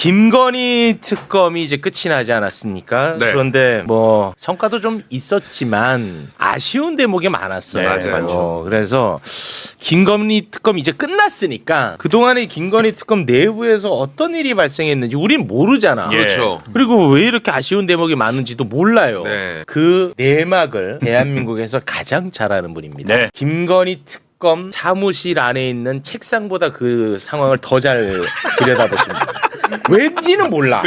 김건희 특검이 이제 끝이 나지 않았습니까? 네. 그런데 뭐 성과도 좀 있었지만 아쉬운 대목이 많았어요. 네, 맞아요. 그래서 김건희 특검이 이제 끝났으니까 그동안의 김건희 특검 내부에서 어떤 일이 발생했는지 우린 모르잖아. 그렇죠. 그리고 왜 이렇게 아쉬운 대목이 많은지도 몰라요. 네. 그 내막을 대한민국에서 가장 잘 아는 분입니다. 네. 김건희 특검 사무실 안에 있는 책상보다 그 상황을 더 잘 들여다보십니다. 왠지는 몰라.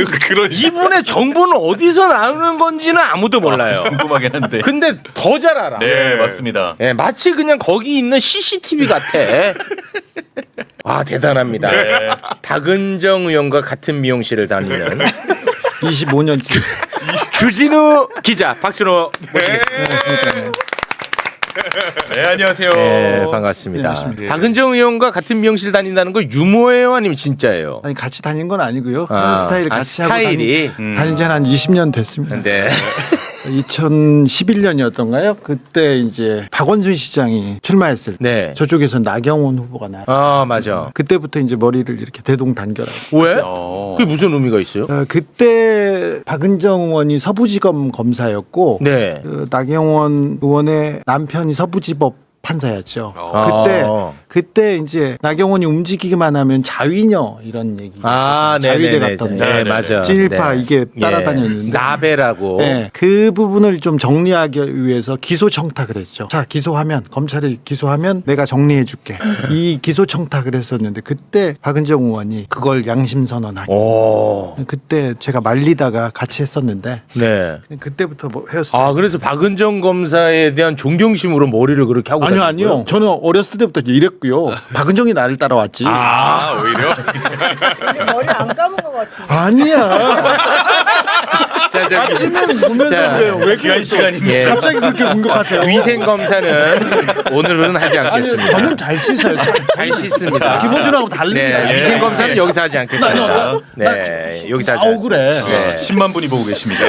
이분의 정보는 어디서 나오는 건지는 아무도 몰라요. 궁금하긴 한데. 근데 더 잘 알아. 네, 맞습니다. 예, 마치 그냥 거기 있는 CCTV 같아. 아, 대단합니다. 네. 박은정 의원과 같은 미용실을 다니는 25년째. 주진우 기자 박수로 모시겠습니다. 네, 안녕하세요. 네, 반갑습니다. 네, 반갑습니다. 박은정 의원과 같은 미용실 다닌다는 거 유머예요, 아니면 진짜예요? 아니 같이 다닌 건 아니고요. 아, 그런 스타일을 같이 스타일이. 하고 다닌 지 한 20년 됐습니다. 네. 2011년이었던가요? 그때 이제 박원순 시장이 출마했을 때 네. 저쪽에서 나경원 후보가 나. 아, 맞아. 그때부터 이제 머리를 이렇게 대동단결하고. 왜? 어. 그게 무슨 의미가 있어요? 그때 박은정 의원이 서부지검 검사였고 네. 그 나경원 의원의 남편이 서부지법 판사였죠. 아. 그때 이제 나경원이 움직이기만 하면 자위녀 이런 얘기. 아, 자위대 네네네. 같던데. 네, 맞아. 찐일파 네. 이게 예. 따라다녔는데. 나베라고. 네, 그 부분을 좀 정리하기 위해서 기소 청탁을 했죠. 자, 기소하면 검찰이 기소하면 내가 정리해 줄게. 이 기소 청탁을 했었는데 그때 박은정 의원이 그걸 양심 선언하기. 오. 그때 제가 말리다가 같이 했었는데 네. 그때부터 뭐 헤어스타일. 아, 그래서 박은정 검사에 대한 존경심으로 머리를 그렇게 하고 아니요, 다녔고요? 아니요. 저는 어렸을 때부터 이랬고요. 박은정이 나를 따라왔지. 아, 오히려? 머리 안 감은 것 같은데. 아니야. 자, 자, 아침에 보면서 자, 그래요. 왜 귀한 그랬어? 시간입니다. 예. 갑자기 그렇게 공격하세요? 위생 검사는 오늘은 하지 아니요, 않겠습니다. 저는 잘 씻어요. 잘 씻습니다. 기본적으로 다릅니다. 네, 위생 검사는 여기서 하지 않겠습니다. 네, 여기서 하지 아우 않습니다. 그래. 네. 10만 분이 보고 계십니다.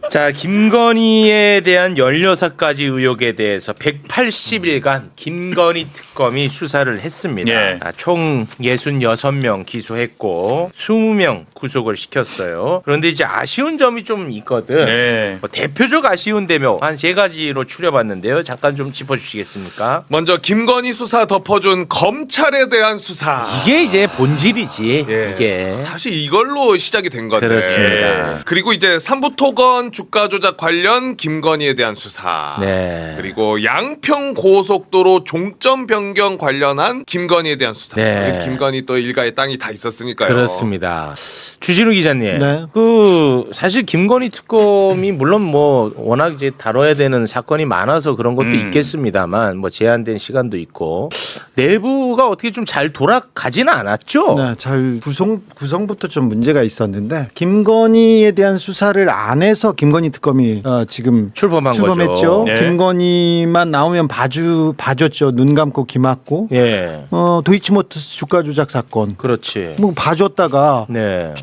자, 김건희에 대한 16가지 의혹에 대해서 180일간 김건희 특검이 수사를 했습니다. 예. 총 66명 기소했고 20명 구속을 시켰어요. 그런데 이제 아쉬운 점이 좀 있거든. 네. 뭐 대표적 아쉬운 대목 한 3가지로 추려봤는데요. 잠깐 좀 짚어주시겠습니까? 먼저 김건희 수사 덮어준 검찰에 대한 수사. 이게 이제 본질이지. 예, 이게. 사실 이걸로 시작이 된 건데. 그렇습니다. 그리고 이제 삼부토건 주가 조작 관련 김건희에 대한 수사. 네. 그리고 양평 고속도로 종점 변경 관련한 김건희에 대한 수사. 네. 우리 김건희 또 일가의 땅이 다 있었으니까요. 그렇습니다. 주진우 기자님, 네. 그 사실 김건희 특검이 물론 뭐 워낙 이제 다뤄야 되는 사건이 많아서 그런 것도 있겠습니다만 뭐 제한된 시간도 있고 내부가 어떻게 좀 잘 돌아가지는 않았죠. 네, 잘 구성부터 좀 문제가 있었는데 김건희에 대한 수사를 안 해서 김건희 특검이 지금 출범했죠. 출범했죠. 네. 김건희만 나오면 봐줬죠. 눈 감고 귀 막고. 예, 도이치모터스 주가 조작 사건. 그렇지. 뭐 봐줬다가 네.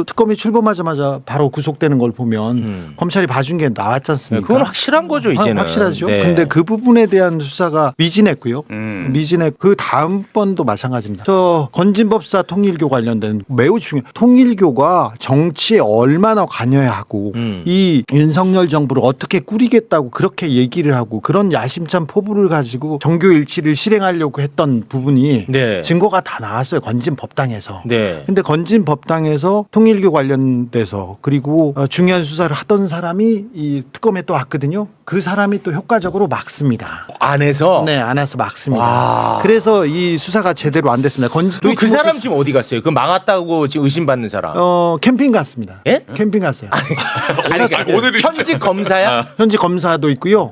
특검이 출범하자마자 바로 구속되는 걸 보면 검찰이 봐준 게 나왔지 네, 않습니까? 그건 확실한 거죠 이제는. 확실하죠. 네. 근데 그 부분에 대한 수사가 미진했고요. 미진했. 그 다음 번도 마찬가지입니다. 저 건진법사 통일교 관련된 매우 중요. 통일교가 정치에 얼마나 관여해야 하고 이 윤석열 정부를 어떻게 꾸리겠다고 그렇게 얘기를 하고 그런 야심찬 포부를 가지고 정교일치를 실행하려고 했던 부분이 네. 증거가 다 나왔어요. 건진법당에서. 네. 근데 건진법당에서 통일교 관련돼서 그리고 중요한 수사를 하던 사람이 이 특검에 또 왔거든요. 그 사람이 또 효과적으로 막습니다. 안에서. 네, 안에서 막습니다. 와. 그래서 이 수사가 제대로 안 됐습니다. 그 사람 지금 어디 갔어요? 그 막았다고 지금 의심받는 사람. 캠핑 갔습니다. 예? 캠핑 갔어요. 아니, 오늘 현직 검사야? 현지 검사도 있고요.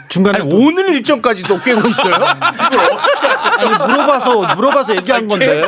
중간에 아니, 또- 오늘 일정까지도 꿰고 있어요? 아니, 물어봐서 얘기한 건데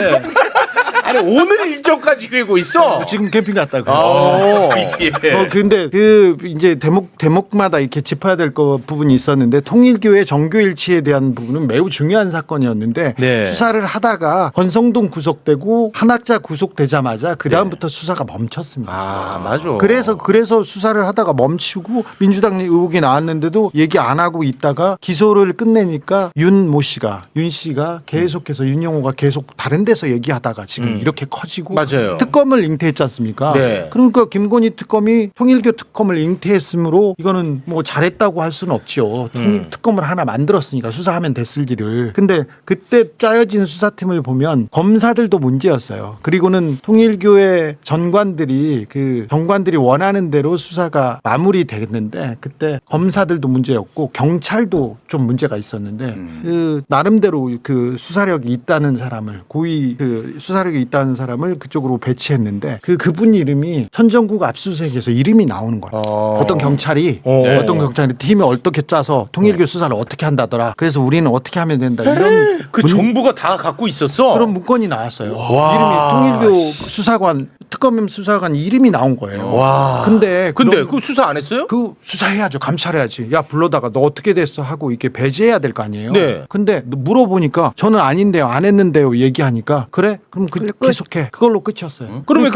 아니 오늘 일정까지 꿰고 있어? 지금 캠핑 갔다고. 예. 근데 그 이제 대목마다 이렇게 짚어야 될 거 부분이 있었는데 통일교의 정교일치에 대한 부분은 매우 중요한 사건이었는데 네. 수사를 하다가 권성동 구속되고 한학자 구속되자마자 그 다음부터 수사가 멈췄습니다. 아 맞아. 그래서 수사를 하다가 멈추고 민주당 의혹이 나왔는데도 얘기 안 하고 있다가 기소를 끝내니까 윤 씨가 계속해서 윤영호가 계속 다른 데서 얘기하다가 지금 이렇게 커지고 맞아요. 특검을 잉태했지 않습니까? 네. 그러니까 김건희 특검이 통일교 특검을 잉태했으므로 이거는 뭐 잘했다고 할 수는 없죠. 특검을 하나 만들었으니까 수사하면 됐을 일을. 근데 그때 짜여진 수사팀을 보면 검사들도 문제였어요. 그리고는 통일교의 전관들이 그 정관들이 원하는 대로 수사가 마무리됐는데 그때 검사들도 문제였고 경찰도 좀 문제가 있었는데 그 나름대로 그 수사력이 있다는 사람을 고위 그 수사력이 있다는 사람을 그쪽으로 배치했는데 그분 이름이 선정국 압수수색에서 이름이 나오는 거예요. 어떤 경찰이 어떤 경찰이 팀이 어떻게 짜서 통일교 수사를 어떻게 한다더라. 그래서 우리는 어떻게 하면 된다. 이런 그 정보가 다 갖고 있었어. 그런 문건이 나왔어요. 와. 이름이 통일교 수사관 특검 수사관 이름이 나온 거예요. 와. 근데 그 수사 안 했어요? 그 수사해야죠. 감찰해야지. 야 불러다가 너 어떻게 됐어 하고 이렇게 배제해야 될 거 아니에요. 네. 근데 물어보니까 저는 아닌데요, 안 했는데요 얘기하니까 그래? 그럼 계속해. 그걸로 끝이었어요. 그러면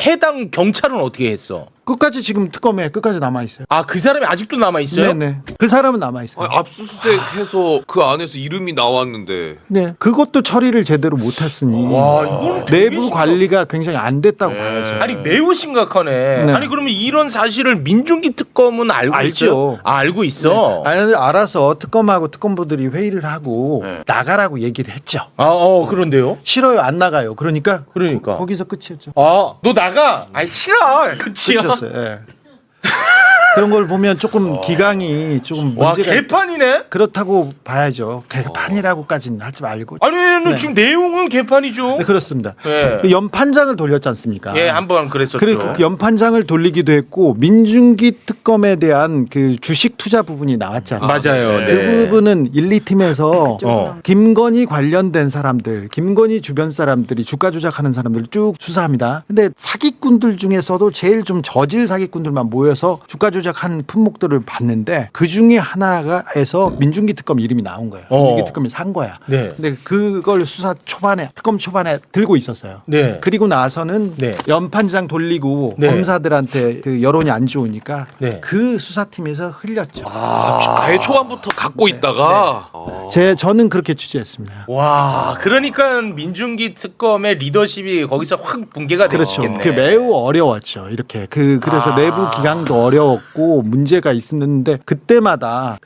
해당 경찰은 어떻게 했어? 끝까지 지금 특검에 끝까지 남아 있어요. 아, 그 사람이 아직도 남아 있어요? 네네. 그 사람은 남아 있어요. 아니, 압수수색해서 그 안에서 이름이 나왔는데 네. 그것도 처리를 제대로 못했으니 와, 이거는 내부 관리가 굉장히 안 됐다고 봐야죠. 아니 매우 심각하네. 네. 아니 그러면 이런 사실을 민중기 특검은 알고 알죠. 있어요? 아, 알고 있어. 알아서 특검하고 특검부들이 회의를 하고 네. 나가라고 얘기를 했죠. 그런데요? 싫어요, 안 나가요. 그러니까 거기서 끝이었죠. 아, 너 나가? 아니 싫어. 그치야. 끝이었어요. 예. 그런 걸 보면 조금 기강이 조금 와, 문제가 개판이네. 그렇다고 봐야죠. 개판이라고까지는 하지 말고. 아니 네. 지금 내용은 개판이죠. 네, 그렇습니다. 네. 그 연판장을 돌렸지 않습니까? 예, 한번 그랬었죠. 그리고 그 연판장을 돌리기도 했고 민중기 특검에 대한 그 주식 투자 부분이 나왔지 않습니까? 맞아요. 그 네. 부분은 1, 2팀에서 어. 김건희 관련된 사람들, 김건희 주변 사람들이 주가 조작하는 사람들을 쭉 수사합니다. 근데 사기꾼들 중에서도 제일 좀 저질 사기꾼들만 모여서 주가 조작한 품목들을 봤는데 그 중에 하나가에서 민중기 특검 이름이 나온 거예요. 민중기 특검이 산 거야. 네. 근데 그걸 특검 초반에 들고 있었어요. 네. 그리고 나서는 네. 연판장 돌리고 네. 검사들한테 그 여론이 안 좋으니까 네. 그 수사팀에서 흘렸죠. 아예 초반부터 갖고 있다가 저는 그렇게 취재했습니다. 와, 그러니까 민중기 특검의 리더십이 거기서 확 붕괴가 그렇죠. 됐겠네. 그 매우 어려웠죠. 이렇게 그래서 내부 기강도 어려웠고 문제가 있었는데 그때마다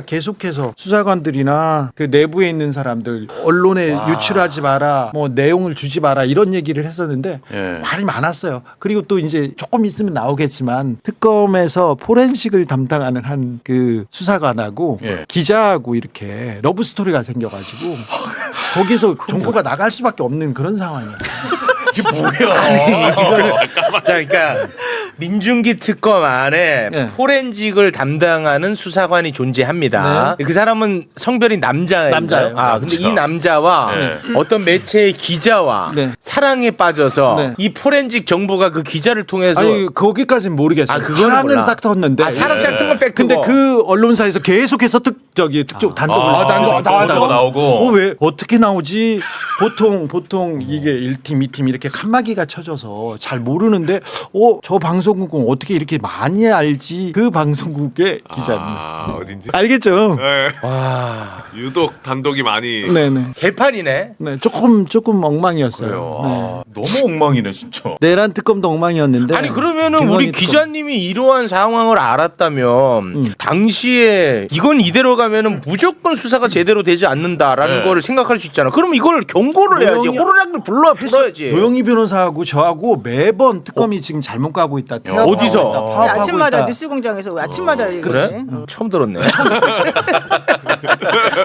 계속해서 수사관들이나 그 내부에 있는 사람들 언론에 유출하지 마라, 뭐 내용을 주지 마라 이런 얘기를 했었는데 예. 말이 많았어요. 그리고 또 이제 조금 있으면 나오겠지만 특검에서 포렌식을 담당하는 한 그 수사관하고 예. 기자하고 이렇게 러브 스토리가 생겨가지고 거기서 정보가 나갈 수밖에 없는 그런 상황이에요. 이게 뭐야? 자, 그러니까 민중기 특검 안에 네. 포렌직을 담당하는 수사관이 존재합니다. 그 사람은 성별이 남자예요. 남자예요. 근데 이 남자와 네. 어떤 매체의 기자와 네. 사랑에 빠져서 네. 이 포렌직 정보가 그 기자를 통해서 아니 거기까지는 모르겠어요. 그거는 사랑은 몰라. 싹 텄는데. 사랑 싹 튼 건 팩트고. 근데 그 언론사에서 계속해서 특적 단독을 단독 나와서 나오고. 왜 어떻게 나오지? 보통 이게 1팀, 2팀 이렇게 칸막이가 쳐져서 잘 모르는데 저 방송국은 어떻게 이렇게 많이 알지? 그 방송국의 기자입니다. 어딘지 알겠죠? 네. 와, 유독 단독이 많이 네네. 개판이네. 네, 조금 엉망이었어요. 그래요. 네. 너무 엉망이네 진짜. 내란 특검도 엉망이었는데. 아니 그러면은 김건희 우리 특검. 기자님이 이러한 상황을 알았다면 당시에 이건 이대로 가면은 무조건 수사가 제대로 되지 않는다라는 네. 거를 생각할 수 있잖아. 그러면 이걸 경고를 해야지. 노영이- 호루라기를 불러야지. 노영희 변호사하고 저하고 매번 특검이 지금 잘못 가고 있다. 어디서? 파업하고 아침마다 있다. 뉴스공장에서 아침마다 그래? 얘기하지. 처음 들었네.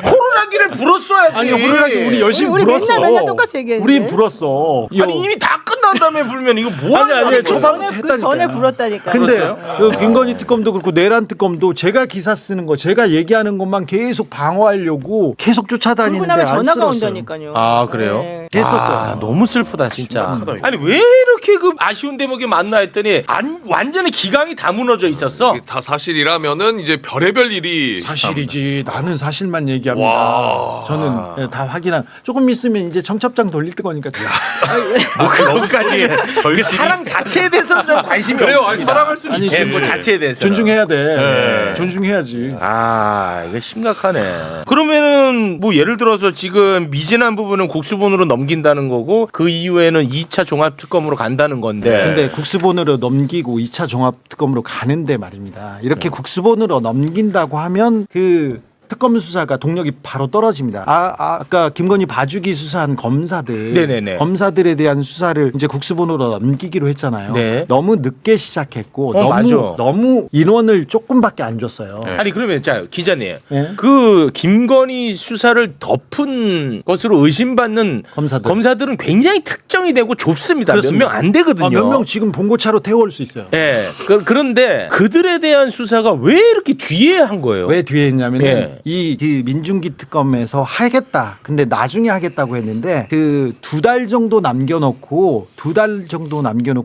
호루라기를 불었어야지. 아니 호루라기 우리 열심히 우리 불었어. 맨날 똑같이 얘기했는데. 우린 불었어. 아니 이미 다 끝난 다음에 불면 이거 뭐 하는 아니, 거야? 저 그 전에 했다니까요. 그 전에 불었다니까. 근데 불었어요? 그 김건희 특검도 그렇고 내란 특검도 제가 기사 쓰는 거 제가 얘기하는 것만 계속 방어하려고 계속 그러고 쫓아다니는데 나면 안 전화가 쓸었어요. 온다니까요. 아 그래요? 네. 됐었어요. 너무 슬프다 진짜. 심각하다, 이거. 아니 왜 이렇게 그 아쉬운 대목이 많나 했더니 완전히 기강이 다 무너져 있었어. 이게 다 사실이라면은 이제 별의별 일이 사실이지. 나는 사실만 얘기합니다. 와. 저는 다 확인한. 조금 있으면 이제 청첩장 돌릴 거니까. 뭐 그거까지 나중에 그 사랑 자체에 대해서는 좀 관심이 그래요. 아니, 없습니다. 사랑할 수는 아니, 있지. 예, 뭐 자체에 대해서 존중해야 돼. 네. 존중해야지. 아, 이거 심각하네. 그러면은 뭐 예를 들어서 지금 미진한 부분은 국수본으로 넘긴다는 거고 그 이후에는 2차 종합특검으로 간다는 건데. 근데 국수본으로 넘기고 2차 종합특검으로 가는데 말입니다. 이렇게 국수본으로 넘긴다고 하면 그 특검 수사가 동력이 바로 떨어집니다. 아까 김건희 봐주기 수사한 검사들, 네네네. 검사들에 대한 수사를 이제 국수본으로 넘기기로 했잖아요. 네. 너무 늦게 시작했고 맞아. 너무 인원을 조금밖에 안 줬어요. 네. 아니 그러면 자 기자님 예? 그 김건희 수사를 덮은 것으로 의심받는 검사들은 굉장히 특정이 되고 좁습니다. 몇 명 안 되거든요. 몇 명 지금 본고차로 태워올 수 있어요. 예. 그런데 그들에 대한 수사가 왜 이렇게 뒤에 한 거예요? 왜 뒤에 있냐면 예. 이 민중기 특검에서 하겠다. 근데 나중에 하겠다고 했는데 그 2달 정도 남겨놓고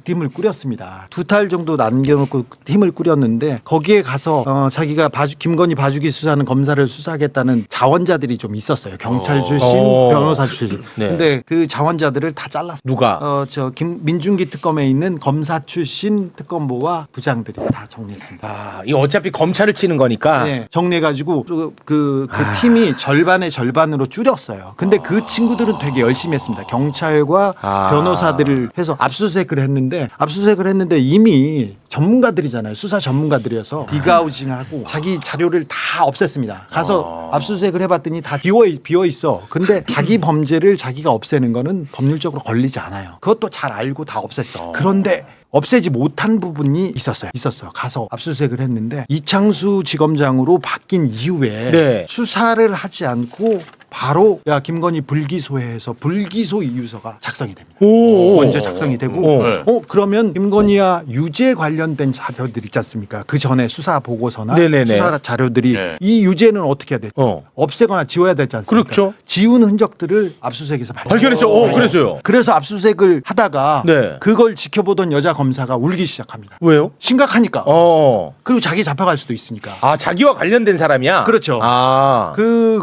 팀을 꾸렸습니다. 2달 정도 남겨놓고 팀을 꾸렸는데 거기에 가서 자기가 김건희 봐주기 수사하는 검사를 수사하겠다는 자원자들이 좀 있었어요. 경찰 출신, 변호사 출신. 네. 근데 그 자원자들을 다 잘랐어요. 누가? 민중기 특검에 있는 검사 출신 특검보와 부장들이 다 정리했습니다. 아, 이거 어차피 검찰을 치는 거니까. 네, 정리해가지고 그 팀이 절반의 절반으로 줄였어요. 근데 그 친구들은 되게 열심히 했습니다. 경찰과 변호사들을 해서 압수수색을 했는데 이미 전문가들이잖아요. 수사 전문가들이어서 디가우징하고 자기 자료를 다 없앴습니다. 가서 압수수색을 해봤더니 다 비어 있어. 근데 자기 범죄를 자기가 없애는 거는 법률적으로 걸리지 않아요. 그것도 잘 알고 다 없앴어. 그런데 없애지 못한 부분이 있었어요. 가서 압수수색을 했는데 이창수 지검장으로 바뀐 이후에 네. 수사를 하지 않고 바로 김건희 불기소해서 불기소 이유서가 작성이 됩니다. 먼저 작성이 되고 그러면 김건희와 유죄 관련된 자료들 있지 않습니까? 그 전에 수사 보고서나 네네네. 수사 자료들이 네. 이 유죄는 어떻게 해야 돼? 없애거나 지워야 되지 않습니까? 그렇죠. 지운 흔적들을 압수수색에서 발견했죠. 그래서요. 그래서 압수수색을 하다가 네. 그걸 지켜보던 여자 검사가 울기 시작합니다. 왜요? 심각하니까. 그리고 자기 잡혀갈 수도 있으니까. 아, 자기와 관련된 사람이야? 그렇죠. 아.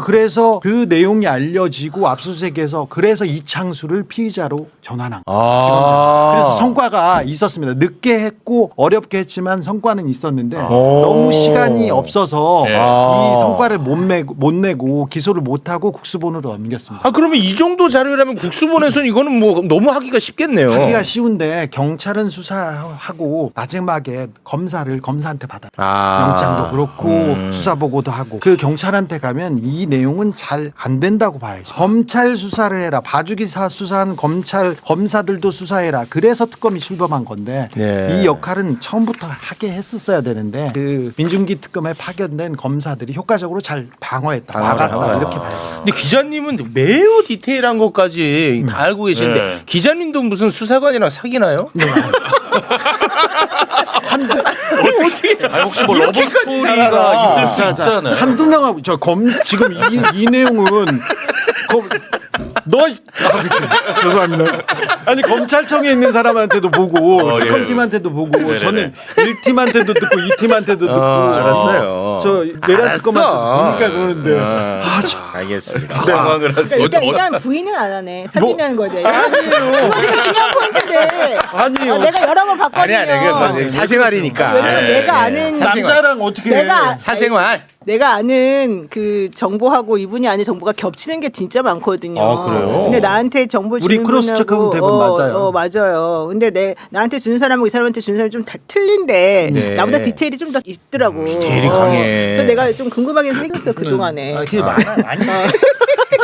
그래서 그 내용이 알려지고 압수수색에서 그래서 이창수를 피의자로 전환한 거예요. 그래서 성과가 있었습니다. 늦게 했고 어렵게 했지만 성과는 있었는데 너무 시간이 없어서 네. 이 성과를 못 내고 기소를 못하고 국수본으로 넘겼습니다. 아, 그러면 이 정도 자료라면 국수본에서는 이거는 뭐 너무 하기가 쉽겠네요. 하기가 쉬운데 경찰은 수사하고 마지막에 검사한테 받아. 영장도 그렇고 수사 보고도 하고 그 경찰한테 가면 이 내용은 잘 안 된다고 봐야죠. 검찰 수사를 해라. 봐주기 수사한 검사들도 수사해라. 그래서 특검이 출범한 건데 네. 이 역할은 처음부터 하게 했었어야 되는데 그 민중기 특검에 파견된 검사들이 효과적으로 잘 방어했다. 막았다. 이렇게 봐야죠. 근데 기자님은 매우 디테일한 것까지 다 알고 계시는데 네. 기자님도 무슨 수사관이랑 사귀나요? 네. 어떻게? 아니, 혹시 뭐 러브 스토리가 있을 수 있잖아요. 한두 명하고 지금 이 내용은 죄송합니다. 아니 검찰청에 있는 사람한테도 보고 예. 특검팀한테도 보고 네네네. 저는 1팀한테도 듣고 2팀한테도 듣고 알았어요. 저 내란 특검한테 보니까 그러는데 알겠습니다. 당황을 그러니까 일단 부인은 안 하네. 사귀냐는 거지. 아니에요. 그게 중요한 포인트인데. 아니요. 내가 여러 번 봤거든요. 아니, 사생활이니까. 왜냐면 내가 아는 남자랑 어떻게 해? 사생활. 내가 아는 그 정보하고 이분이 아는 정보가 겹치는 게 진짜 많거든요. 아, 그래요? 근데 나한테 정보 주는 우리 크로스 체크하면 대부분 맞아요. 맞아요. 근데 나한테 주는 사람하고 이 사람한테 주는 사람이 좀 다 틀린데 네. 나보다 디테일이 좀 더 있더라고. 디테일이 강해. 그래서 내가 좀 궁금하게 생겼어 그동안에. 그게 많이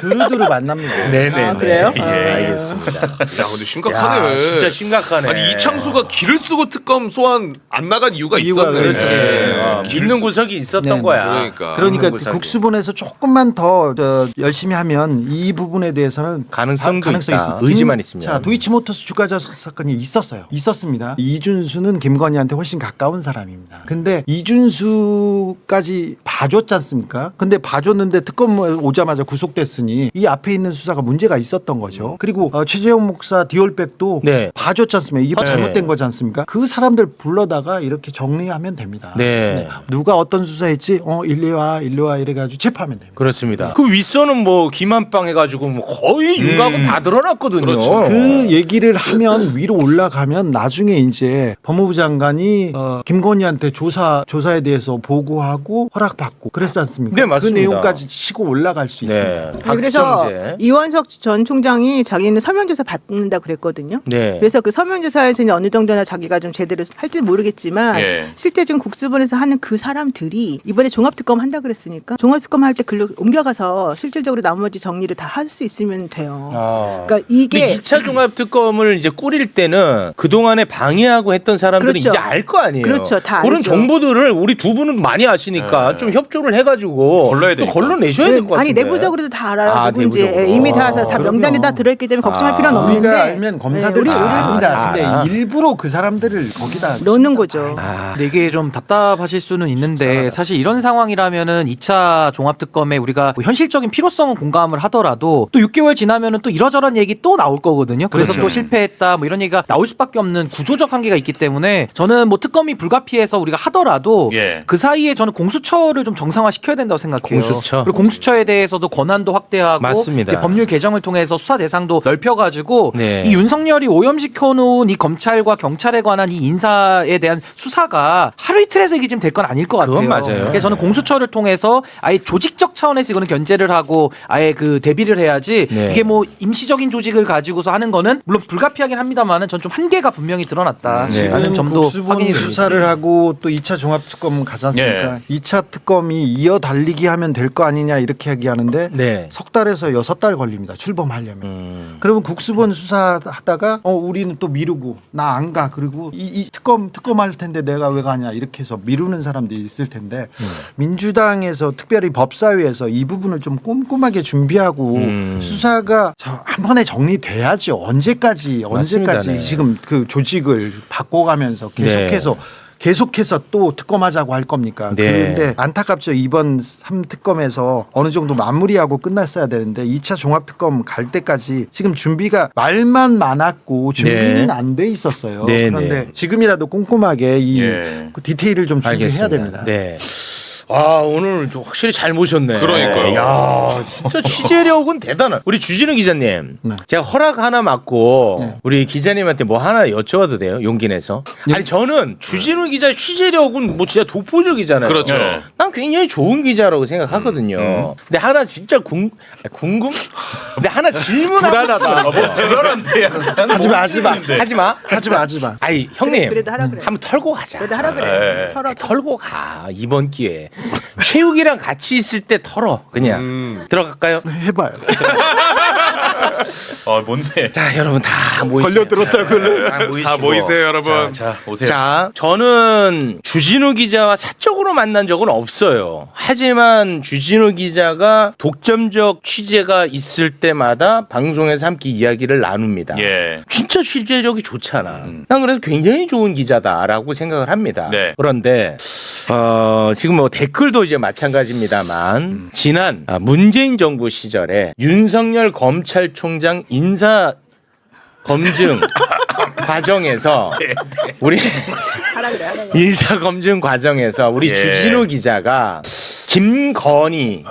두루두루 만납니다. 네네. 아, 그래요? 예, 아. 알겠습니다. 야, 근데 심각하네. 야, 진짜 심각하네. 아니 이창수가 기를 쓰고 특검 소환 안 나간 이유가 이유가 있었네. 그렇지. 믿는 구석이 있었던 네, 거야. 그러니까 구석이. 국수본에서 조금만 더 열심히 하면 이 부분에 대해서는 가능성도 있다. 있습니다. 의지만 있으면. 자, 도이치모터스 주가 조작 사건이 있었습니다. 이준수는 김건희한테 훨씬 가까운 사람입니다. 근데 이준수까지 봐줬지 않습니까? 근데 봐줬는데 특검 오자마자 구속됐으니 이 앞에 있는 수사가 문제가 있었던 거죠. 그리고 최재형 목사 디올백도 네. 봐줬지 않습니까? 이게 잘못된 거지 않습니까? 그 사람들 불러다가 수사가 이렇게 정리하면 됩니다. 네. 누가 어떤 수사했지? 일리 와 이래가지고 체포하면 됩니다. 그렇습니다. 그 윗선은 뭐 기만빵 해가지고 뭐 거의 윤곽은 다 드러났거든요. 그렇죠. 그 얘기를 하면 위로 올라가면 나중에 이제 법무부 장관이 김건희한테 조사에 대해서 보고하고 허락받고 그랬지 않습니까? 네, 맞습니다. 그 내용까지 치고 올라갈 수 있습니다. 네. 아니, 그래서 박성재. 이원석 전 총장이 자기는 서면조사 받는다 그랬거든요. 네. 그래서 그 서면조사에서 어느 정도나 자기가 좀 제대로 할지 모르겠지만 예. 실제 지금 국수본에서 하는 그 사람들이 이번에 종합특검 한다 그랬으니까 종합특검 할 때 글로 옮겨가서 실질적으로 나머지 정리를 다 할 수 있으면 돼요. 그러니까 이게 근데 2차 종합특검을 이제 꾸릴 때는 그동안에 방해하고 했던 사람들은 그렇죠. 이제 알 거 아니에요. 그렇죠. 다 그런 알죠. 정보들을 우리 두 분은 많이 아시니까 네. 좀 협조를 해가지고 걸러야 또 되니까. 걸러내셔야 될 것 같은데. 아니 내부적으로도 다 알아요. 아, 누군지 내부적으로. 이미 다 그럼요. 명단에 다 들어있기 때문에 걱정할 필요는 없는데 우리가 알면 검사들이 네, 우리 압니다. 알아. 근데 일부러 그 사람들을 거기다 넣는 거죠. 근데 이게 좀 답답하실 수는 있는데 사실 이런 상황이라면은 2차 종합특검에 우리가 뭐 현실적인 필요성은 공감을 하더라도 또 6개월 지나면은 또 이러저런 얘기 또 나올 거거든요. 그래서 그렇죠. 또 실패했다 뭐 이런 얘기가 나올 수밖에 없는 구조적 한계가 있기 때문에 저는 뭐 특검이 불가피해서 우리가 하더라도 예. 그 사이에 저는 공수처를 좀 정상화시켜야 된다고 생각해요. 공수처. 그리고 공수처에 대해서도 권한도 확대하고 맞습니다. 이제 법률 개정을 통해서 수사 대상도 넓혀가지고 네. 이 윤석열이 오염시켜놓은 이 검찰과 경찰에 관한 이 인사에 대한 수사가 하루 이틀에서 이게 지금 될 건 아닐 것 같아요. 그건 맞아요. 그래서 저는 공수처를 통해서 아예 조직적 차원에서 이거는 견제를 하고 아예 그 대비를 해야지 네. 이게 뭐 임시적인 조직을 가지고서 하는 거는 물론 불가피하긴 합니다만은 전 좀 한계가 분명히 드러났다. 네. 하는 지금 점도 국수본 확인이 됩니다. 수사를 하고 또 2차 종합특검 가지 않습니까? 2차 특검이 이어 달리기 하면 될 거 아니냐 이렇게 얘기하는데 네. 석 달에서 6달 걸립니다. 출범하려면. 그러면 국수본 수사하다가 우리는 또 미루고 나 안 가. 그리고 이 특검할 텐데 내가 왜 가냐 이렇게 해서 미루는 사람들이 있을 텐데 민주당에서 특별히 법사위에서 이 부분을 좀 꼼꼼하게 준비하고 수사가 한 번에 정리돼야죠. 언제까지 맞습니다. 네. 지금 그 조직을 바꿔가면서 계속해서 또 특검하자고 할 겁니까? 네. 그런데 안타깝죠. 이번 3특검에서 어느 정도 마무리하고 끝났어야 되는데 2차 종합특검 갈 때까지 지금 준비가 말만 많았고 준비는 네. 안 돼 있었어요. 네, 그런데 네. 지금이라도 꼼꼼하게 이 예. 그 디테일을 좀 준비해야 알겠습니다. 됩니다. 네. 아 오늘 좀 확실히 잘 모셨네. 그러니까요. 야 진짜 취재력은 대단한. 우리 주진우 기자님, 네. 제가 허락 하나 받고 네. 우리 기자님한테 뭐 하나 여쭤봐도 돼요? 용기 내서. 네. 아니 저는 주진우 기자 취재력은 뭐 진짜 독보적이잖아요. 그렇죠. 네. 난 굉장히 좋은 기자라고 생각하거든요. 근데 하나 진짜 궁금? 근데 하나 질문하고 싶어요. 불안한데 약간. 하지 마. 하지 마. 아니 형님, 그래도 하라 그래. 한번 털고 가자. 그래도 하라 예. 그래. 털어. 털고 가 이번 기회에. 최욱이랑 같이 있을 때 털어 그냥. 들어갈까요? 해봐요. 뭔데? 자 여러분 다 모이세요. 걸려들었다고. 자, 모이시고. 다 모이세요, 여러분. 자, 오세요. 자, 저는 주진우 기자와 사적으로 만난 적은 없어요. 하지만 주진우 기자가 독점적 취재가 있을 때마다 방송에서 함께 이야기를 나눕니다. 예. 진짜 취재력이 좋잖아. 난 그래서 굉장히 좋은 기자다라고 생각을 합니다. 네. 그런데 지금 뭐 댓글도 이제 마찬가지입니다만 지난 문재인 정부 시절에 윤석열 검찰총장 인사 검증 과정에서 우리 하라 그래. 인사 검증 과정에서 우리 예. 주진우 기자가 김건희에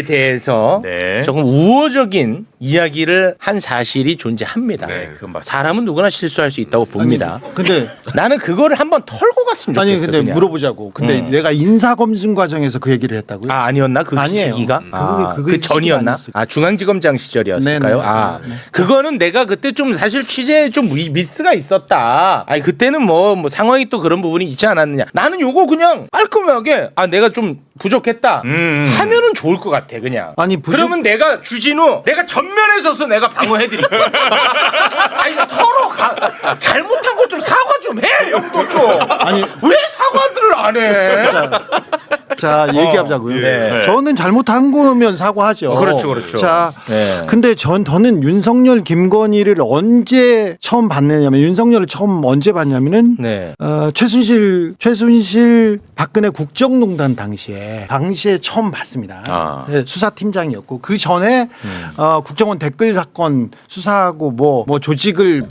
대해서 네. 조금 우호적인 이야기를 한 사실이 존재합니다. 네, 그건 맞습니다. 사람은 누구나 실수할 수 있다고 봅니다. 근데 나는 그거를 한번 털고 갔으면 아니 좋겠어. 근데 그냥. 물어보자고. 근데 내가 인사 검증 과정에서 그 얘기를 했다고요? 아니었나 그 아니에요. 시기가? 그게 그 전이었나? 시기가 중앙지검장 시절이었을까요? 네네. 그거는 내가 그때 좀 사실 취재에 좀 미스가 있었다. 아니 그때는 뭐 상황이 또 그런 부분이 있지 않았느냐. 나는 요거 그냥 깔끔하게 내가 좀 부족했다 하면은 좋을 것 같아 그냥. 아니, 그러면 내가 주진우 내가 전면에 서서 내가 방어해드릴게. 아니 털어가. 잘못한 거 좀 사과 좀 해. 형도 좀. 아니 왜 사과들을 안 해? 자, 얘기하자고요. 네. 저는 잘못한 거면 사과하죠. 그렇죠, 그렇죠. 자, 네. 근데 저는 윤석열, 김건희를 언제 처음 봤느냐면 윤석열을 처음 언제 봤냐면은 네. 최순실 박근혜 국정농단 당시에 처음 봤습니다. 아. 네, 수사팀장이었고 그 전에 국정원 댓글 사건 수사하고 뭐 조직을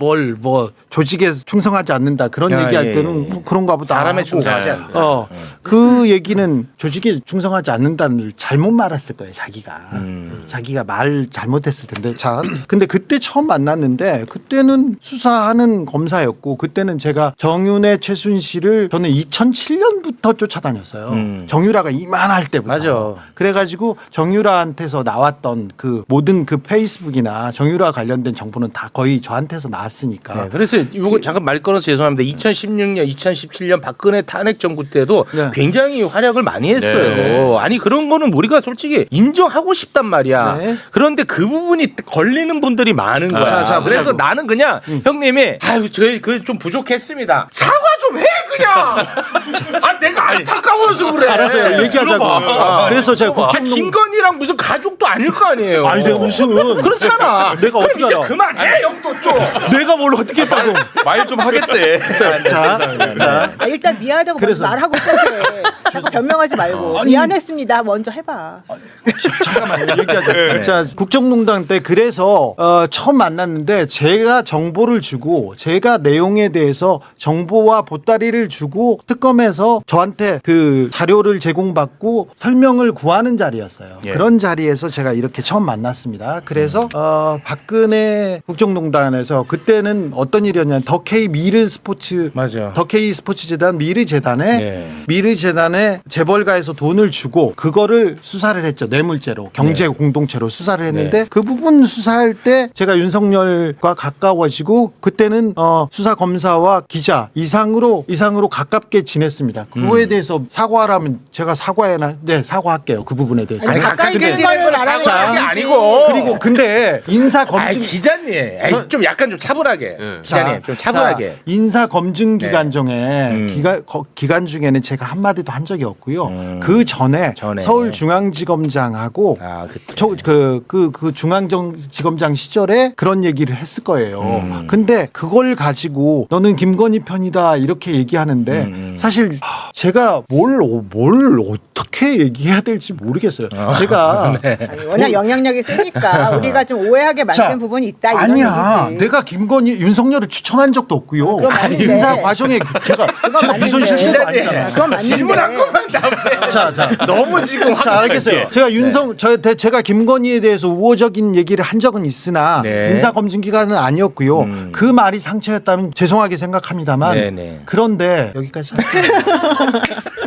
조직에 충성하지 않는다 그런 아, 얘기할 예, 때는 예. 뭐 그런가 보다. 사람에 하고. 충성하지 않는다. 그 얘기는 조직에 충성하지 않는다는 잘못 말했을 거예요, 자기가. 자기가 말 잘못했을 텐데. 자, 근데 그때 처음 만났는데 그때는 수사하는 검사였고 그때는 제가 정윤회, 최순실을 저는 2007년부터 쫓아다녔어요. 정유라가 이만할 때부터. 맞아. 그래가지고 정유라한테서 나왔던 그 모든 그 페이스북이나 정유라 관련된 정보는 다 거의 저한테서 나왔으니까. 네, 그래서 이거 잠깐 말 끊어서 죄송합니다. 2016년, 2017년 박근혜 탄핵 정부 때도 네. 굉장히 활약을 많이 했어요. 네. 아니 그런 거는 우리가 솔직히 인정하고 싶단 말이야. 네. 그런데 그 부분이 걸리는 분들이 많은 거야. 자, 그래서 보자고. 나는 그냥 형님이 아유 저희 그 좀 부족했습니다. 사과 좀 해 그냥. 아 내가 안타까워서 그래. 알았어요. 얘기하자고. 들어봐. 그래서 제가 아, 김건희랑 무슨 가족도 아닐 거 아니에요. 아니 내가 무슨 그렇잖아. 내가 그럼 어떻게 이제 알아? 그만해 형도 좀. 내가 뭘 어떻게 했다고? 말 좀 하겠대. 자, 일단 미안하다고 그래서- 말하고 시작해. 자꾸 변명하지 말고 미안했습니다. 먼저 해봐. 잠깐만요. 얘기하자. 자, 국정농단 때 그래서 처음 만났는데 제가 정보를 주고 제가 내용에 대해서 정보와 보따리를 주고 특검에서 저한테 그 자료를 제공받고 설명을 구하는 자리였어요. 예. 그런 자리에서 제가 이렇게 처음 만났습니다. 그래서 박근혜 국정농단에서 그때는 어떤 일이었냐면 더K 미르 스포츠 맞아. 더K 스포츠 재단 미르 재단에 네. 미르 재단에 재벌가에서 돈을 주고 그거를 수사를 했죠. 뇌물죄로 경제 공동체로 수사를 했는데 네. 그 부분 수사할 때 제가 윤석열과 가까워지고 그때는 수사 검사와 기자 이상으로 가깝게 지냈습니다. 그거에 대해서 사과하라면 제가 사과할게요. 그 부분에 대해서. 아니, 가까이 근데 지낸 걸 말하는 게 사과하는 게 아니지. 아니고. 그리고 근데 인사 아이, 검증 기자님, 에이, 좀 약간 좀 차분하게. 예. 기자님, 좀 차분하게. 자, 인사 검증 기간 네. 중에 기간 중에는 제가 한 마디도 한 적이 없고요. 그 전에 전에. 서울중앙지검장하고 아, 그때. 그 중앙지검장 시절에 그런 얘기를 했을 거예요. 근데 그걸 가지고 너는 김건희 편이다 이렇게 얘기하는데 사실 제가 뭘 어떻게 얘기해야 될지 모르겠어요. 제가 아니, 워낙 영향력이 세니까 우리가 좀 오해하게 만든 자, 부분이 있다. 이런 아니야. 얘기지. 내가 윤석열을 추천한 적도 없고요. 그건 맞는데. 인사 과정에 제가 맞는데. 비선 실세도 기자님, 아니잖아. 그건 맞는데. 질문 한 것만 답해. 자. 너무 지금 자, 알겠어요. 제가 김건희에 대해서 우호적인 얘기를 한 적은 있으나 네. 인사 검증 기간은 아니었고요. 그 말이 상처였다면 죄송하게 생각합니다만 네네. 그런데 여기까지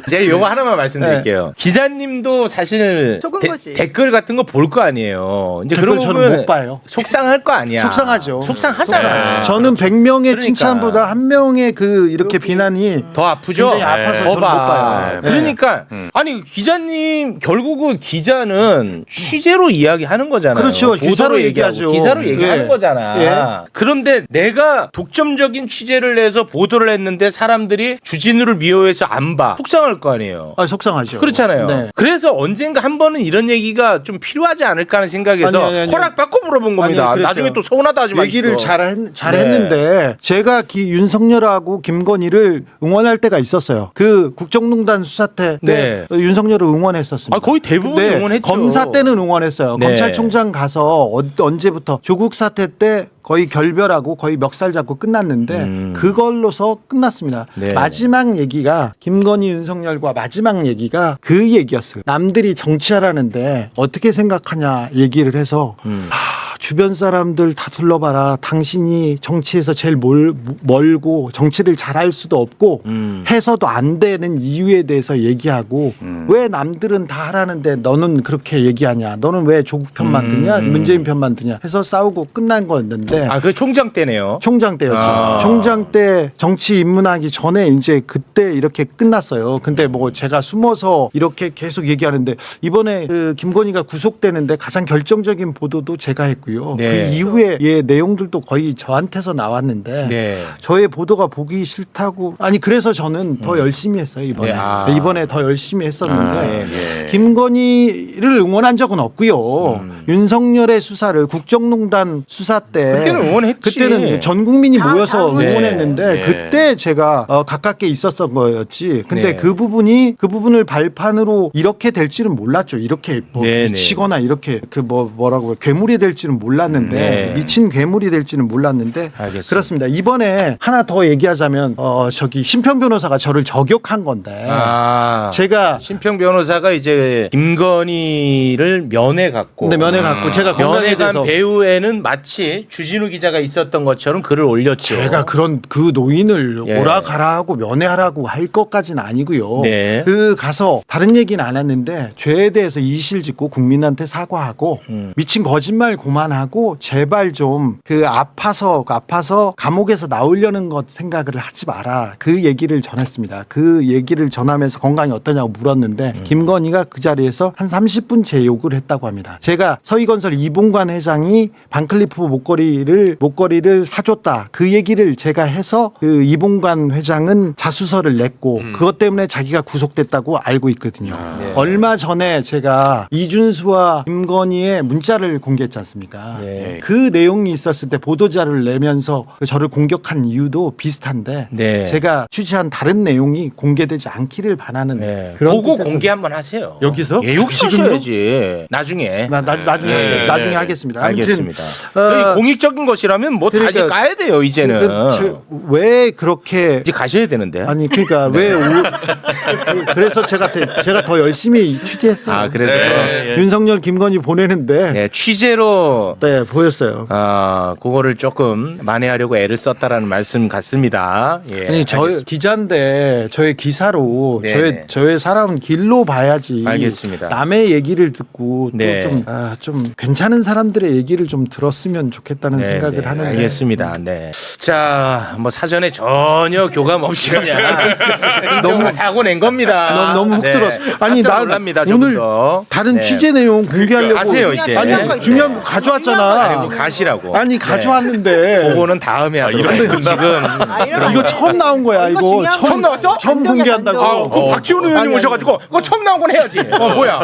제가 요거 하나만 말씀드릴게요. 기자님도 사실 속은 거지. 댓글 같은 거 볼 거 아니에요. 이제 댓글 그런 저는 부분 못 봐요. 속상할 거 아니야. 속상하죠. 속상하잖아. 저는 100명의 그러니까. 칭찬보다 한 명의 그 이렇게 비난이 더 아프죠? 굉장히 아파서 저는 못 봐요. 네. 그러니까 아니 기자님 결국은 기자는 취재로 이야기하는 거잖아요. 그렇죠. 보도로 기사로 얘기하고 얘기하죠. 기사로 얘기하는 예. 거잖아. 예. 그런데 내가 독점적인 취재를 해서 보도를 했는데 사람들이 주진우를 미워해서 안 봐. 속상할 거 아니에요. 속상하죠. 그렇잖아요. 네. 그래서 언젠가 한 번은 이런 얘기가 좀 필요하지 않을까 하는 생각에서 아니. 허락받고 물어본 겁니다. 아니, 나중에 또 서운하다 하지 마시고. 얘기를 잘했는데 제가 윤석열하고 김건희를 응원할 때가 있었어요. 그 국정농단 수사 때 네. 윤석열을 응원했었습니다. 아, 거의 대부분 응원했죠. 검사 때는 응원했어요. 네. 검찰총장 가서 언제부터 조국 사태 때 거의 결별하고 거의 멱살 잡고 끝났는데 그걸로서 끝났습니다. 네. 마지막 얘기가 김건희 윤석열과 마지막 얘기가 그 얘기였어요. 남들이 정치하라는데 어떻게 생각하냐 얘기를 해서 주변 사람들 다 둘러봐라. 당신이 정치에서 제일 멀고 정치를 잘할 수도 없고 해서도 안 되는 이유에 대해서 얘기하고 왜 남들은 다 하라는데 너는 그렇게 얘기하냐. 너는 왜 조국 편만 드냐. 문재인 편만 드냐 해서 싸우고 끝난 거였는데 아, 그 총장 때네요. 총장 때였죠. 아. 총장 때 정치 입문하기 전에 이제 그때 이렇게 끝났어요. 근데 뭐 제가 숨어서 이렇게 계속 얘기하는데 이번에 그 김건희가 구속되는데 가장 결정적인 보도도 제가 했고요. 있고요. 네. 그 이후에 예, 내용들도 거의 저한테서 나왔는데 네. 저의 보도가 보기 싫다고 아니 그래서 저는 더 열심히 했어요 이번에. 네, 아. 이번에 더 열심히 했었는데 네. 김건희를 응원한 적은 없고요. 윤석열의 수사를 국정농단 수사 때 그때는 응원했지. 그때는 전 국민이 다 모여서 네. 응원했는데 네. 그때 제가 가깝게 있었던 거였지. 근데 네. 그 부분을 발판으로 이렇게 될지는 몰랐죠. 이렇게 뭐 네, 네. 미치거나 이렇게 그 뭐라고 괴물이 될지는 몰랐는데 네. 미친 괴물이 될지는 몰랐는데 알겠습니다. 그렇습니다. 이번에 하나 더 얘기하자면 저기 심평 변호사가 저를 저격한 건데 아. 제가 심평 변호사가 이제 김건희를 면회 갔고 근데 면회 갖고 제가 건강에 면회 간 대해서 배후에는 마치 주진우 기자가 있었던 것처럼 글을 올렸죠. 제가 그런 그 노인을 예. 오라 가라 하고 면회하라고 할 것까지는 아니고요. 네. 그 가서 다른 얘기는 안 했는데 죄에 대해서 이실짓고 국민한테 사과하고 미친 거짓말 그만하고 제발 좀 그 아파서 감옥에서 나오려는 것 생각을 하지 마라. 그 얘기를 전했습니다. 그 얘기를 전하면서 건강이 어떠냐고 물었는데 김건희가 그 자리에서 한 30분 제 욕을 했다고 합니다. 제가 서희건설 이봉관 회장이 반클리프 목걸이를 사줬다. 그 얘기를 제가 해서 그 이봉관 회장은 자수서를 냈고 그것 때문에 자기가 구속됐다고 알고 있거든요. 네. 얼마 전에 제가 이준수와 김건희의 문자를 공개했지 않습니까? 네. 그 내용이 있었을 때 보도자를 내면서 저를 공격한 이유도 비슷한데 네. 제가 취재한 다른 내용이 공개되지 않기를 바라는 네. 그런 보고 뜻에서 공개 한번 하세요. 여기서? 예, 욕 지금요? 쓰셔야지. 나중에. 나중에 예, 나중에 예. 하겠습니다. 알겠습니다. 아무튼, 여기 공익적인 것이라면 뭐 다시 그러니까 까야 돼요 이제는. 왜 그렇게 이제 가셔야 되는데. 아니 그러니까 그래서 제가 더 열심히 취재했어요. 아 그래서 윤석열 김건희 보내는데 네, 취재로 네 보였어요. 그거를 조금 만회하려고 애를 썼다라는 말씀 같습니다. 예, 아니 저 알겠습니다. 기자인데 저의 기사로 네네. 저의 사람은 길로 봐야지. 알겠습니다. 남의 얘기를 듣고 네. 좀 괜찮은 사람들의 얘기를 좀 들었으면 좋겠다는 네, 생각을 네, 하는데. 알겠습니다. 네. 자, 뭐 사전에 전혀 교감 없이 그냥 너무 사고 낸 겁니다. 너무 훅 네. 들었어. 아니 깜짝 나 놀랍니다, 오늘 저분도. 다른 네. 취재 내용 공개하려고 하세요, 이제. 중요한 거 아니 중요한 거 아니, 가져왔잖아. 뭐 가시라고. 아니 네. 가져왔는데 그거는 다음에 하도록 이런 하고 지금 이런 이거 처음 나온 거야. 이거 이거 중요한 처음 나왔어? 처음 감정이야, 공개한다고. 감정. 그 박지원 의원님 아니, 오셔가지고 그거 처음 나온 건 해야지. 뭐야?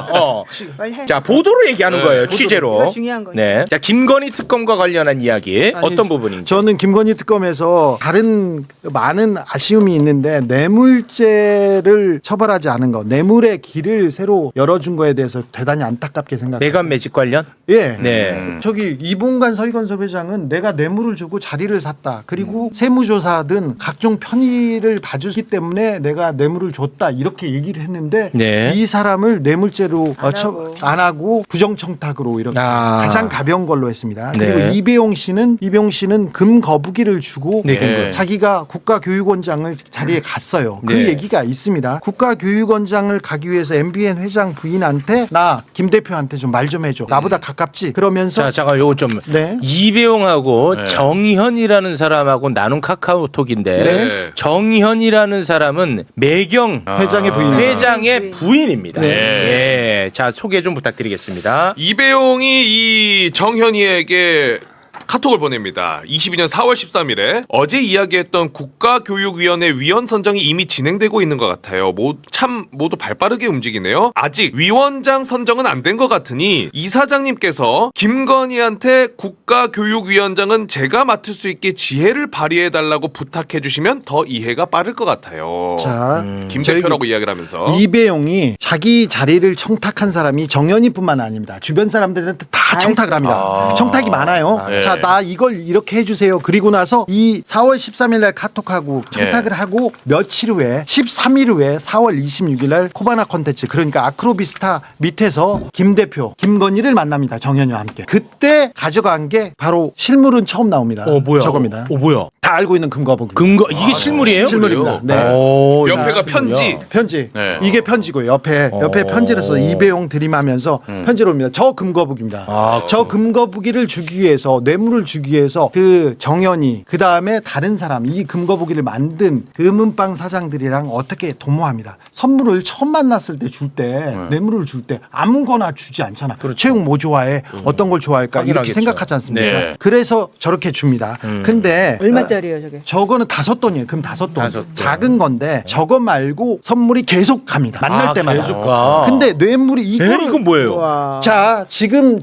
빨리 해. 자 보도로 얘기하는 거예요. 취재로. 이거 중요한 거예요. 네. 자 김건희 특검과 관련한 이야기 아니, 어떤 부분인지. 저는 김건희 특검에서 다른 많은 아쉬움이 있는데 뇌물죄를 처벌하지 않은 거, 뇌물의 길을 새로 열어준 거에 대해서 대단히 안타깝게 생각해요. 대관 매직 관련? 예. 네. 저기 이봉관 서희건설 회장은 내가 뇌물을 주고 자리를 샀다. 그리고 세무조사든 각종 편의를 봐주기 때문에 내가 뇌물을 줬다. 이렇게 얘기를 했는데 네. 이 사람을 뇌물죄로 안 안 하고. 하고 부정청탁으로 이렇게 아. 가장 가벼운 걸로 했습니다. 네. 그리고 이배용 씨는 금 거부기를 주고 네. 자기가 국가교육원장을 자리에 갔어요. 그 네. 얘기가 있습니다. 국가교육원장을 가기 위해서 MBN 회장 부인한테 나 김 대표한테 좀 말 좀 해줘. 나보다 가깝지. 그러면서 자 잠깐 요거 좀 네. 이배용하고 네. 정현이라는 사람하고 나눈 카카오톡인데 네. 정현이라는 사람은 매경 회장의 부인. 회장의 부인입니다. 네. 예. 자 소개 좀 부탁드리겠습니다. 이배용이 이 정현이에게 카톡을 보냅니다. 22년 4월 13일에 어제 이야기했던 국가교육위원회 위원 선정이 이미 진행되고 있는 것 같아요. 참 모두 발빠르게 움직이네요. 아직 위원장 선정은 안 된 것 같으니 이사장님께서 김건희한테 국가교육위원장은 제가 맡을 수 있게 지혜를 발휘해달라고 부탁해주시면 더 이해가 빠를 것 같아요. 자, 김 저희 대표라고 이야기를 하면서 이배용이 자기 자리를 청탁한 사람이 정현이뿐만 아닙니다. 주변 사람들한테 다 청탁을 합니다. 청탁이 많아요. 네. 자, 나 이걸 이렇게 해주세요. 그리고 나서 이 4월 13일 날 카톡하고 청탁을 하고 며칠 후에 13일 후에 4월 26일 날 코바나 콘텐츠 그러니까 아크로비스타 밑에서 김 대표 김건희를 만납니다. 정현이와 함께. 그때 가져간 게 바로 실물은 처음 나옵니다. 뭐야? 저겁니다. 뭐야? 다 알고 있는 금거북. 근거 이게 실물이에요? 실물입니다. 네. 오, 옆에가 야, 편지. 편지. 네. 이게 편지고요. 옆에 편지를 써 이배용 들이마면서 편지를 옵니다. 저 금거북입니다. 아, 저 금거북이를 주기 위해서 뇌물을 주기 위해서 그 정현이 그 다음에 다른 사람 이 금거북이를 만든 금은방 사장들이랑 어떻게 도모합니다. 선물을 처음 만났을 때 줄 때 뇌물을 줄 때 아무거나 주지 않잖아. 최욱 뭐 좋아해? 어떤 걸 좋아할까? 이렇게 확인하겠죠. 생각하지 않습니까? 네. 그래서 저렇게 줍니다. 근데 얼마짜리예요, 저게? 저거는 5돈이에요. 금 5돈. 5돈. 작은 건데 저거 말고 선물이 계속 갑니다. 만날 때마다. 계속 가. 근데 뇌물이 이건 뭐예요? 와. 자, 지금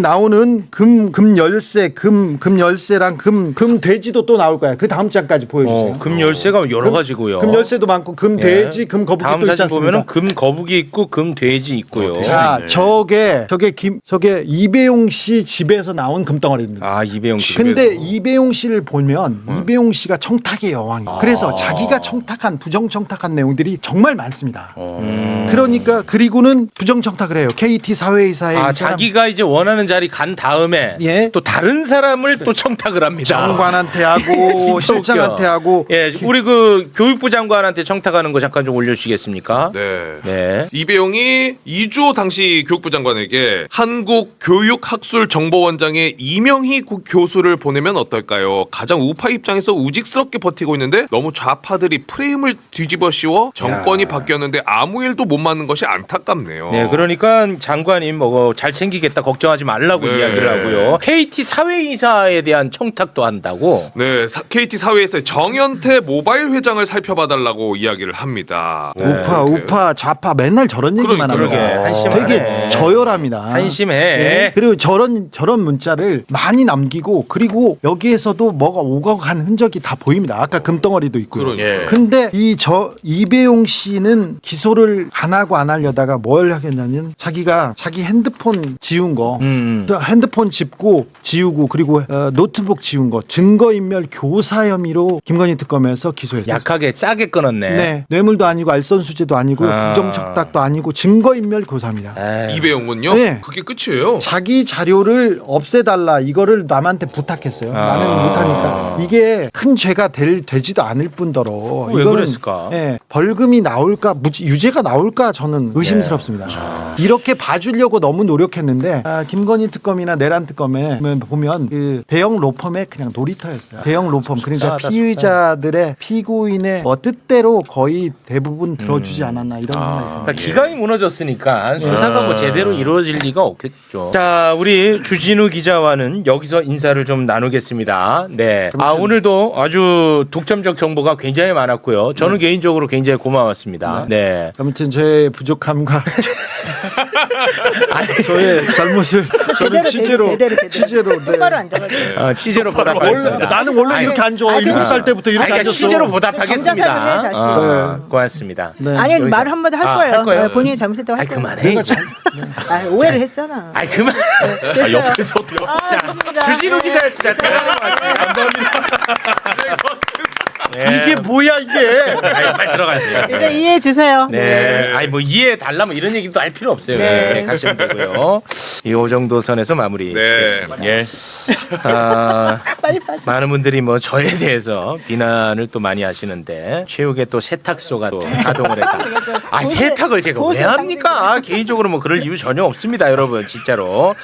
나오는 금 열쇠, 금 열쇠랑 금 돼지도 또 나올 거야. 그 다음 장까지 보여주세요. 금 열쇠가 여러 가지고요. 금 열쇠도 많고 금 예. 돼지, 금 거북이 다음 또 있지 사진 보면은 않습니까? 금 거북이 있고 금 돼지 있고요. 자, 네. 저게 이배용 씨 집에서 나온 금덩어리입니다. 아 이배용 씨. 근데 이배용 씨를 보면 이배용 씨가 청탁의 여왕이에요. 그래서 아. 자기가 청탁한 부정청탁한 내용들이 정말 많습니다. 어. 그러니까 그리고는 부정청탁을 해요. KT 사회이사의 아 이 사람 자기가 이제 원하는 자리 간 다음에 예. 또 다른 사람을 또 청탁을 합니다. 장관한테 하고 진짜 실장한테 웃겨. 하고 예, 우리 그 교육부 장관한테 청탁하는 거 잠깐 좀 올려주시겠습니까? 네. 네. 이배용이 이주호 당시 교육부 장관에게 한국교육학술정보원장의 이명희 교수를 보내면 어떨까요? 가장 우파 입장에서 우직스럽게 버티고 있는데 너무 좌파들이 프레임을 뒤집어 씌워 정권이 야. 바뀌었는데 아무 일도 못 맞는 것이 안타깝네요. 네, 그러니까 장관님 뭐 잘 챙기겠다 걱정하지 말라고 네. 이야기를 하고요. KT 사회이사에 대한 청탁도 한다고. 네, KT 사회에서 정현태 모바일 회장을 살펴봐달라고 이야기를 합니다. 우파 좌파 맨날 저런 얘기만 그러게, 합니다. 한심하네. 되게 저열합니다. 한심해. 예. 그리고 저런 문자를 많이 남기고 그리고 여기에서도 뭐가 오가간 흔적이 다 보입니다. 아까 금덩어리도 있고요. 그러니까요. 근데 이배용 씨는 기소를 안 하고 안 하려다가 뭘 하겠냐면 자기가 자기 핸드폰 지운 거 또 핸드폰 지우고 그리고 노트북 지운 거 증거인멸 교사 혐의로 김건희 특검에서 기소했어요. 약하게 짜게 끊었네. 네, 뇌물도 아니고 알선수재도 아니고 아. 부정척탁도 아니고 증거인멸 교사입니다. 에이. 이배용은요? 네. 그게 끝이에요. 자기 자료를 없애달라 이거를 남한테 부탁했어요. 아. 나는 못하니까 이게 큰 죄가 되지도 않을 뿐더러 왜 그랬을까? 예, 벌금이 나올까 유죄가 나올까 저는 의심스럽습니다. 이렇게 봐주려고 너무 노력했는데 김건희 특검이나 내란 특검에 보면 그 대형 로펌의 그냥 놀이터였어요. 대형 로펌 그러니까 속상하다, 피의자들의 피고인의 뜻대로 거의 대부분 들어주지 않았나 이런 생각이 듭니다. 그러니까 기강이 무너졌으니까 수사가 뭐 제대로 이루어질 리가 없겠죠. 자, 우리 주진우 기자와는 여기서 인사를 좀 나누겠습니다. 네. 오늘도 아주 독점적 정보가 굉장히 많았고요. 저는 개인적으로 굉장히 고마웠습니다. 네. 아무튼 저의 부족함과 저의 잘못을 저는 취재로 똑바로 앉아가지고. 취재로 보답하겠습니다. 나는 원래 이렇게 앉아. 7살 때부터 이렇게 그러니까 앉았어. 취재로 정자세로 해, 보답하겠습니다. 다시. 고맙습니다. 네. 아니 여기서. 말 한마디 할 아, 거예요. 할 거예요? 네, 본인이 잘못했다고 할 거예요. 그만해. 오해를 했잖아. 그만. 됐어요. 옆에서 어떻게 자, 좋습니다. 주진우 네. 기자였습니다. 대단한 것 같습니다. 감사합니다. 이게 뭐야 이게? 빨리 들어가세요. 이제 이해해 주세요. 네. 아니 뭐 이해해 달라 뭐 이런 얘기도 할 필요 없어요. 네. 네, 가시면 되고요. 이 정도 선에서 마무리 네. 짓겠습니다. 예. 빨리 빠져. 많은 분들이 뭐 저에 대해서 비난을 또 많이 하시는데 최욱의 또 세탁소가 또 가동을 했다. 세탁을 제가 왜 합니까? 개인적으로 뭐 그럴 이유 전혀 없습니다, 여러분 진짜로.